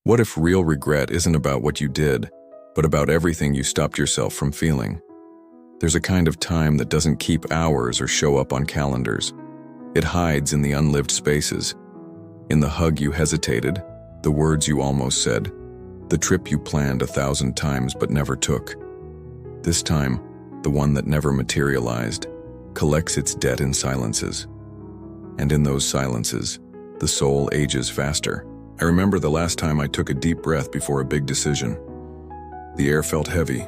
What if real regret isn't about what you did, but about everything you stopped yourself from feeling? There's a kind of time that doesn't keep hours or show up on calendars. It hides in the unlived spaces, in the hug you hesitated, the words you almost said, the trip you planned 1,000 times but never took. This time, the one that never materialized, collects its debt in silences. And in those silences, the soul ages faster. I remember the last time I took a deep breath before a big decision. The air felt heavy,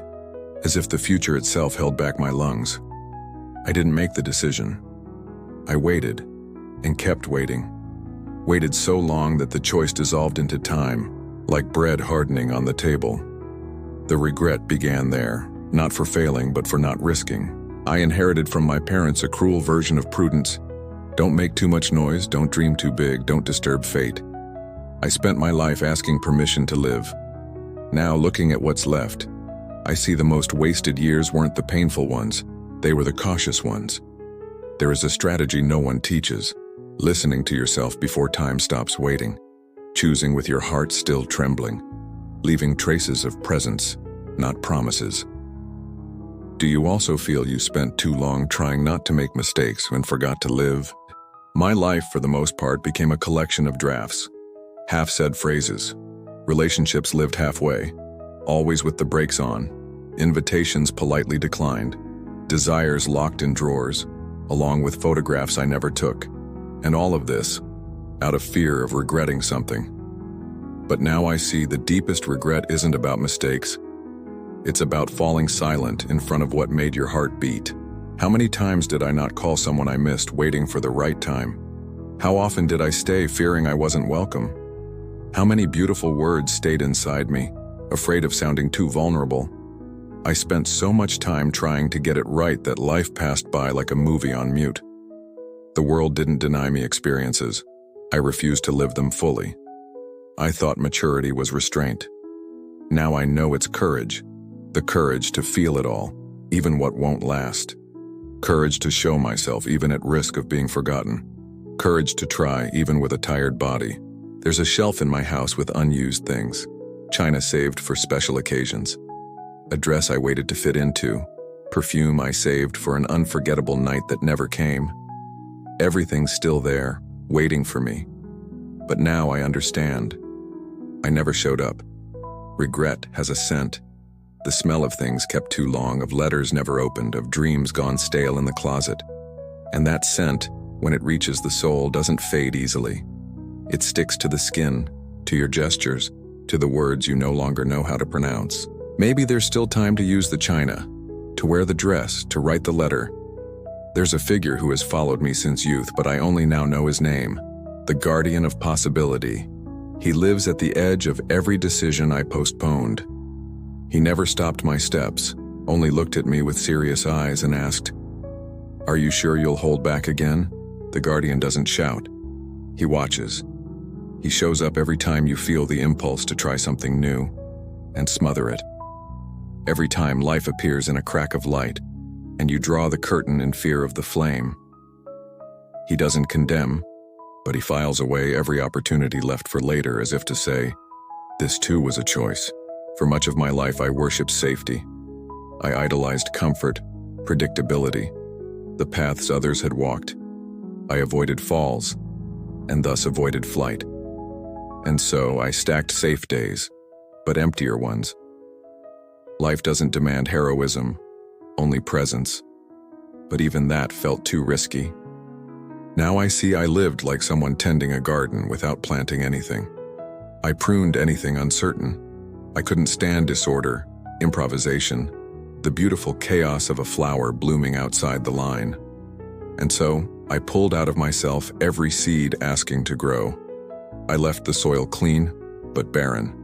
as if the future itself held back my lungs. I didn't make the decision. I waited, and kept waiting. Waited so long that the choice dissolved into time, like bread hardening on the table. The regret began there, not for failing, but for not risking. I inherited from my parents a cruel version of prudence. Don't make too much noise, don't dream too big, don't disturb fate. I spent my life asking permission to live. Now, looking at what's left, I see the most wasted years weren't the painful ones, they were the cautious ones. There is a strategy no one teaches: listening to yourself before time stops waiting, choosing with your heart still trembling, leaving traces of presence, not promises. Do you also feel you spent too long trying not to make mistakes and forgot to live? My life, for the most part, became a collection of drafts, half-said phrases, relationships lived halfway, always with the brakes on, invitations politely declined, desires locked in drawers, along with photographs I never took, and all of this out of fear of regretting something. But now I see the deepest regret isn't about mistakes. It's about falling silent in front of what made your heart beat. How many times did I not call someone I missed waiting for the right time? How often did I stay fearing I wasn't welcome? How many beautiful words stayed inside me, afraid of sounding too vulnerable? I spent so much time trying to get it right that life passed by like a movie on mute. The world didn't deny me experiences. I refused to live them fully. I thought maturity was restraint. Now I know it's courage. The courage to feel it all, even what won't last. Courage to show myself even at risk of being forgotten. Courage to try even with a tired body. There's a shelf in my house with unused things. China saved for special occasions. A dress I waited to fit into. Perfume I saved for an unforgettable night that never came. Everything's still there, waiting for me. But now I understand. I never showed up. Regret has a scent. The smell of things kept too long, of letters never opened, of dreams gone stale in the closet. And that scent, when it reaches the soul, doesn't fade easily. It sticks to the skin, to your gestures, to the words you no longer know how to pronounce. Maybe there's still time to use the china, to wear the dress, to write the letter. There's a figure who has followed me since youth, but I only now know his name. The guardian of possibility. He lives at the edge of every decision I postponed. He never stopped my steps, only looked at me with serious eyes and asked, "Are you sure you'll hold back again?" The guardian doesn't shout. He watches. He shows up every time you feel the impulse to try something new and smother it. Every time life appears in a crack of light and you draw the curtain in fear of the flame. He doesn't condemn, but he files away every opportunity left for later, as if to say, this too was a choice. For much of my life I worshipped safety. I idolized comfort, predictability, the paths others had walked. I avoided falls, and thus avoided flight. And so I stacked safe days, but emptier ones. Life doesn't demand heroism, only presence. But even that felt too risky. Now I see I lived like someone tending a garden without planting anything. I pruned anything uncertain. I couldn't stand disorder, improvisation, the beautiful chaos of a flower blooming outside the line. And so, I pulled out of myself every seed asking to grow. I left the soil clean, but barren.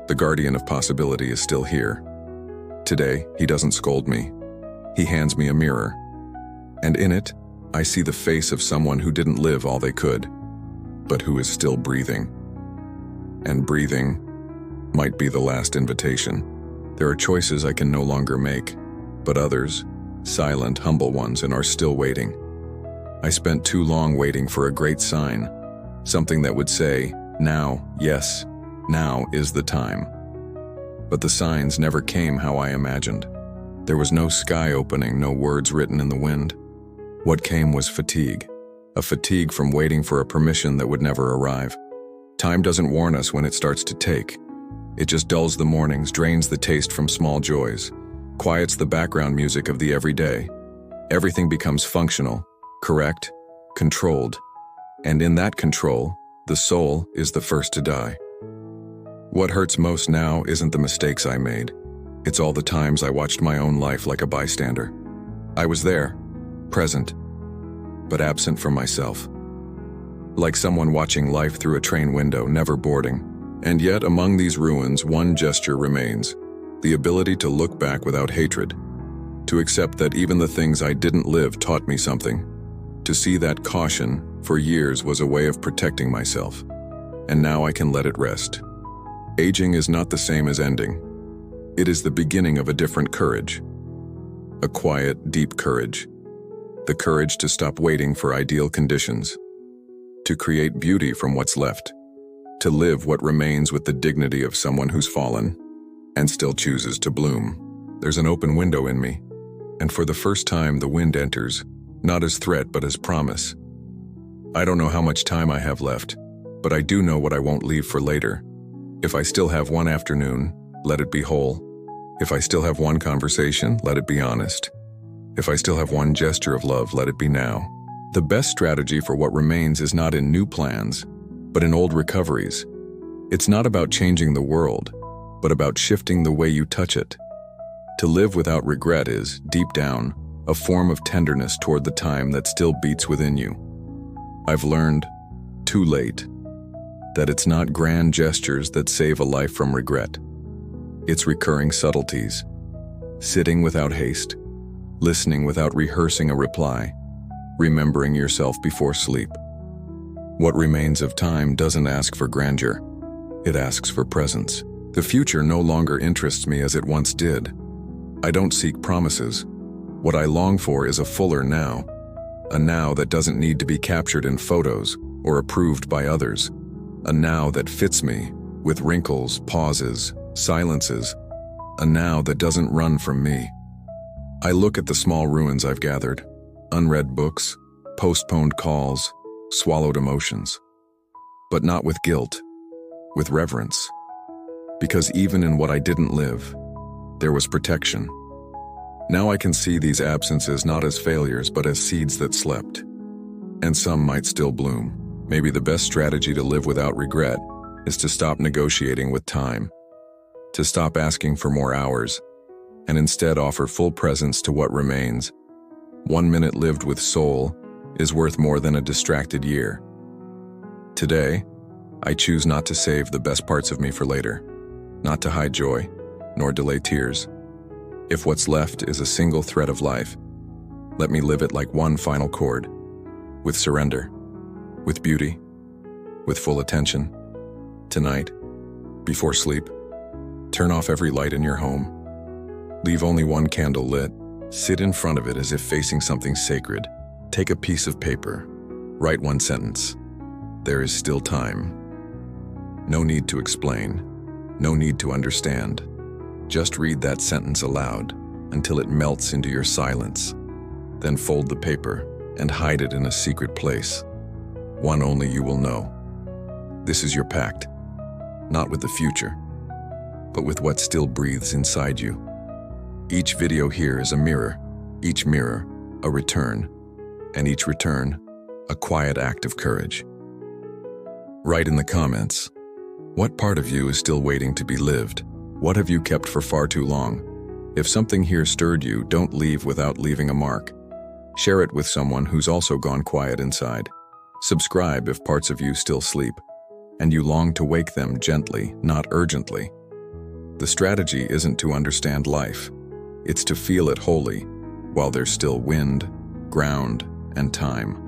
The guardian of possibility is still here. Today, he doesn't scold me. He hands me a mirror. And in it, I see the face of someone who didn't live all they could, but who is still breathing. And breathing might be the last invitation. There are choices I can no longer make, but others, silent, humble ones, and are still waiting. I spent too long waiting for a great sign, something that would say, now, yes, Now is the time. But the signs never came how I imagined. There was no sky opening, no words written in the wind. What came was fatigue. A fatigue from waiting for a permission that would never arrive. Time doesn't warn us when it starts to take. It just dulls the mornings, drains the taste from small joys, quiets the background music of the everyday. Everything becomes functional, correct, controlled. And in that control, the soul is the first to die. What hurts most now isn't the mistakes I made. It's all the times I watched my own life like a bystander. I was there, present, but absent from myself. Like someone watching life through a train window, never boarding. And yet, among these ruins, one gesture remains: the ability to look back without hatred, to accept that even the things I didn't live taught me something, to see that caution, for years, was a way of protecting myself. And now I can let it rest. Aging is not the same as ending. It is the beginning of a different courage. A quiet, deep courage. The courage to stop waiting for ideal conditions. To create beauty from what's left. To live what remains with the dignity of someone who's fallen and still chooses to bloom. There's an open window in me, and for the first time the wind enters, not as threat but as promise. I don't know how much time I have left, but I do know what I won't leave for later. If I still have one afternoon, let it be whole. If I still have one conversation, let it be honest. If I still have one gesture of love, let it be now. The best strategy for what remains is not in new plans, but in old recoveries. It's not about changing the world, but about shifting the way you touch it. To live without regret is, deep down, a form of tenderness toward the time that still beats within you. I've learned, too late, that it's not grand gestures that save a life from regret. It's recurring subtleties. Sitting without haste, listening without rehearsing a reply, remembering yourself before sleep. What remains of time doesn't ask for grandeur. It asks for presence. The future no longer interests me as it once did. I don't seek promises. What I long for is a fuller now. A now that doesn't need to be captured in photos or approved by others. A now that fits me, with wrinkles, pauses, silences. A now that doesn't run from me. I look at the small ruins I've gathered. Unread books, postponed calls, swallowed emotions. But not with guilt, with reverence. Because even in what I didn't live, there was protection. Now I can see these absences not as failures, but as seeds that slept. And some might still bloom. Maybe the best strategy to live without regret is to stop negotiating with time, to stop asking for more hours, and instead offer full presence to what remains. 1 minute lived with soul is worth more than a distracted year. Today, I choose not to save the best parts of me for later, not to hide joy, nor delay tears. If what's left is a single thread of life, let me live it like one final chord, with surrender, with beauty, with full attention. Tonight, before sleep, turn off every light in your home. Leave only one candle lit. Sit in front of it as if facing something sacred. Take a piece of paper. Write one sentence. There is still time. No need to explain. No need to understand. Just read that sentence aloud until it melts into your silence. Then fold the paper and hide it in a secret place. One only you will know. This is your pact, not with the future, but with what still breathes inside you. Each video here is a mirror, each mirror a return, and each return a quiet act of courage. Write in the comments, what part of you is still waiting to be lived? What have you kept for far too long? If something here stirred you, don't leave without leaving a mark. Share it with someone who's also gone quiet inside. Subscribe if parts of you still sleep, and you long to wake them gently, not urgently. The strategy isn't to understand life. It's to feel it wholly, while there's still wind, ground, and time.